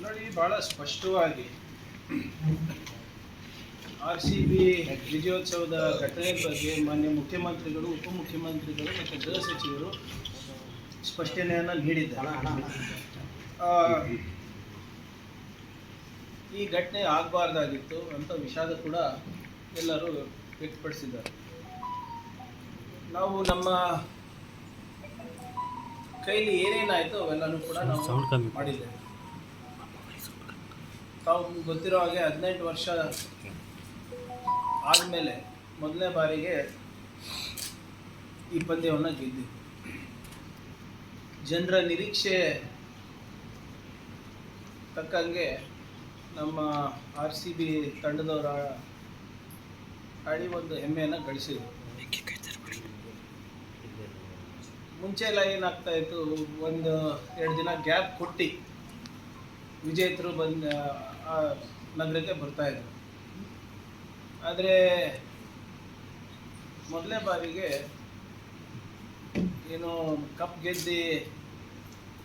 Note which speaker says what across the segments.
Speaker 1: ನೋಡಿ, ಭಾಳ ಸ್ಪಷ್ಟವಾಗಿ RCB ವಿಜಯೋತ್ಸವದ ಘಟನೆ ಬಗ್ಗೆ ಮಾನ್ಯ ಮುಖ್ಯಮಂತ್ರಿಗಳು, ಉಪಮುಖ್ಯಮಂತ್ರಿಗಳು ಮತ್ತು ಗೃಹ ಸಚಿವರು ಸ್ಪಷ್ಟನೆಯನ್ನು ನೀಡಿದ್ದಾರೆ. ಈ ಘಟನೆ ಆಗಬಾರ್ದಾಗಿತ್ತು ಅಂತ ವಿಷಾದ ಕೂಡ ಎಲ್ಲರೂ ವ್ಯಕ್ತಪಡಿಸಿದ್ದಾರೆ. ನಾವು ನಮ್ಮ ಕೈಲಿ ಏನೇನಾಯಿತು ಅವೆಲ್ಲನೂ ಕೂಡ ನಾವು ಮಾಡಿದ್ದೇವೆ. ತಾವು ಗೊತ್ತಿರೋ ಹಾಗೆ 18 ವರ್ಷ ಆದಮೇಲೆ ಮೊದಲನೇ ಬಾರಿಗೆ ಈ ಪಂದ್ಯವನ್ನು ಗೆದ್ದಿದ್ವಿ. ಜನರ ನಿರೀಕ್ಷೆ ತಕ್ಕಂಗೆ ನಮ್ಮ RCB ತಂಡದವರ ಆಡಿ ಒಂದು ಹೆಮ್ಮೆಯನ್ನು ಗಳಿಸಿದ್ರು. ಮುಂಚೆ ಎಲ್ಲ ಏನಾಗ್ತಾ ಇತ್ತು, 1-2 ದಿನ ಗ್ಯಾಪ್ ಕೊಟ್ಟು ವಿಜೇತರು ನಗರಕ್ಕೆ ಬರ್ತಾಯಿದ್ರು. ಆದರೆ ಮೊದಲನೇ ಬಾರಿಗೆ ಏನು ಕಪ್ ಗೆದ್ದು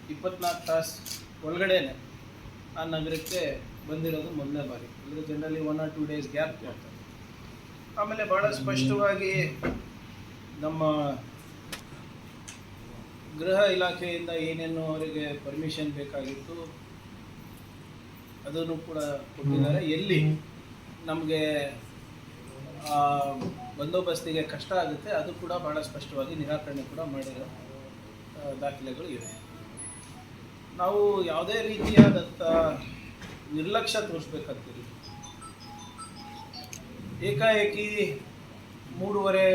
Speaker 1: 24 ತಾಸು ಒಳಗಡೆನೆ ಆ ನಗರಕ್ಕೆ ಬಂದಿರೋದು ಮೊದಲನೇ ಬಾರಿ. ಅಂದರೆ ಜನರಲಿ 1 or 2 days ಗ್ಯಾಪ್ ಕೊಡ್ತಾರೆ. ಆಮೇಲೆ ಭಾಳ ಸ್ಪಷ್ಟವಾಗಿ ನಮ್ಮ ಗೃಹ ಇಲಾಖೆಯಿಂದ ಏನೇನು ಅವರಿಗೆ ಪರ್ಮಿಷನ್ ಬೇಕಾಗಿತ್ತು ಅದನ್ನು ಕೂಡ ಕೊಟ್ಟಿದ್ದಾರೆ. ಎಲ್ಲಿ ನಮಗೆ ಬಂದೋಬಸ್ತಿಗೆ ಕಷ್ಟ ಆಗುತ್ತೆ ಅದು ಕೂಡ ಭಾಳ ಸ್ಪಷ್ಟವಾಗಿ ನಿರಾಕರಣೆ ಕೂಡ ಮಾಡಿರೋ ದಾಖಲೆಗಳು ಇವೆ. ನಾವು ಯಾವುದೇ ರೀತಿಯಾದಂಥ ನಿರ್ಲಕ್ಷ್ಯ ತೋರಿಸ್ಬೇಕಂತೀವಿ. ಏಕಾಏಕಿ 3.5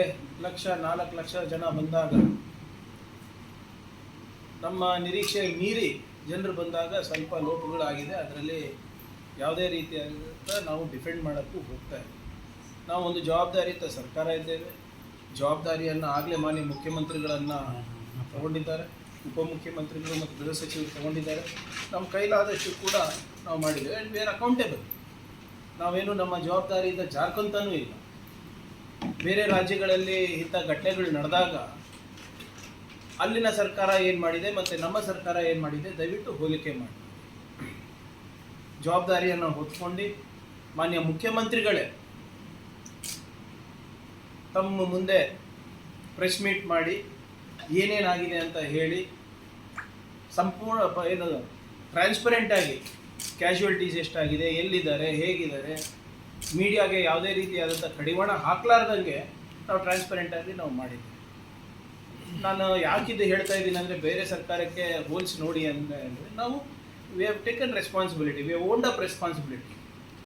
Speaker 1: ಲಕ್ಷ 4 ಲಕ್ಷ ಜನ ಬಂದಾಗ, ನಮ್ಮ ನಿರೀಕ್ಷೆ ಮೀರಿ ಜನರು ಬಂದಾಗ ಸ್ವಲ್ಪ ಲೋಪಗಳಾಗಿದೆ. ಅದರಲ್ಲಿ ಯಾವುದೇ ರೀತಿಯಾದ ನಾವು ಡಿಫೆಂಡ್ ಮಾಡೋಕ್ಕೂ ಹೋಗ್ತಾ ಇದ್ದೀವಿ. ನಾವು ಒಂದು ಜವಾಬ್ದಾರಿಯುತ ಸರ್ಕಾರ ಇದ್ದೇವೆ. ಜವಾಬ್ದಾರಿಯನ್ನು ಆಗಲೇ ಮಾನ್ಯ ಮುಖ್ಯಮಂತ್ರಿಗಳನ್ನು ತಗೊಂಡಿದ್ದಾರೆ, ಉಪಮುಖ್ಯಮಂತ್ರಿಗಳು ಮತ್ತು ಗೃಹ ಸಚಿವರು ತಗೊಂಡಿದ್ದಾರೆ. ನಮ್ಮ ಕೈಲಾದಷ್ಟು ಕೂಡ ನಾವು ಮಾಡಿದ್ದೇವೆ. And we are accountable. ನಾವೇನು ನಮ್ಮ ಜವಾಬ್ದಾರಿಯಿಂದ ಜಾರ್ಕೊಂತಾನೂ ಇಲ್ಲ. ಬೇರೆ ರಾಜ್ಯಗಳಲ್ಲಿ ಇಂಥ ಘಟನೆಗಳು ನಡೆದಾಗ ಅಲ್ಲಿನ ಸರ್ಕಾರ ಏನು ಮಾಡಿದೆ ಮತ್ತು ನಮ್ಮ ಸರ್ಕಾರ ಏನು ಮಾಡಿದೆ ದಯವಿಟ್ಟು ಹೋಲಿಕೆ ಮಾಡಿ. ಜವಾಬ್ದಾರಿಯನ್ನು ಹೊತ್ಕೊಂಡು ಮಾನ್ಯ ಮುಖ್ಯಮಂತ್ರಿಗಳೇ ತಮ್ಮ ಮುಂದೆ ಪ್ರೆಸ್ ಮೀಟ್ ಮಾಡಿ ಏನೇನಾಗಿದೆ ಅಂತ ಹೇಳಿ ಸಂಪೂರ್ಣ ಏನು ಟ್ರಾನ್ಸ್ಪರೆಂಟಾಗಿ ಕ್ಯಾಶುವಲ್ಟೀಸ್ ಎಷ್ಟಾಗಿದೆ, ಎಲ್ಲಿದ್ದಾರೆ, ಹೇಗಿದ್ದಾರೆ, ಮೀಡಿಯಾಗೆ ಯಾವುದೇ ರೀತಿಯಾದಂಥ ಕಡಿವಾಣ ಹಾಕಲಾರ್ದಂಗೆ ನಾವು ಟ್ರಾನ್ಸ್ಪರೆಂಟಾಗಿ ನಾವು ಮಾಡಿದ್ದೀವಿ. ನಾನು ಯಾಕಿದು ಹೇಳ್ತಾ ಇದ್ದೀನಿ ಅಂದರೆ, ಬೇರೆ ಸರ್ಕಾರಕ್ಕೆ ಹೋಲ್ಸಿ ನೋಡಿ ಅಂದರೆ ನಾವು we have taken responsibility, we have owned up responsibility.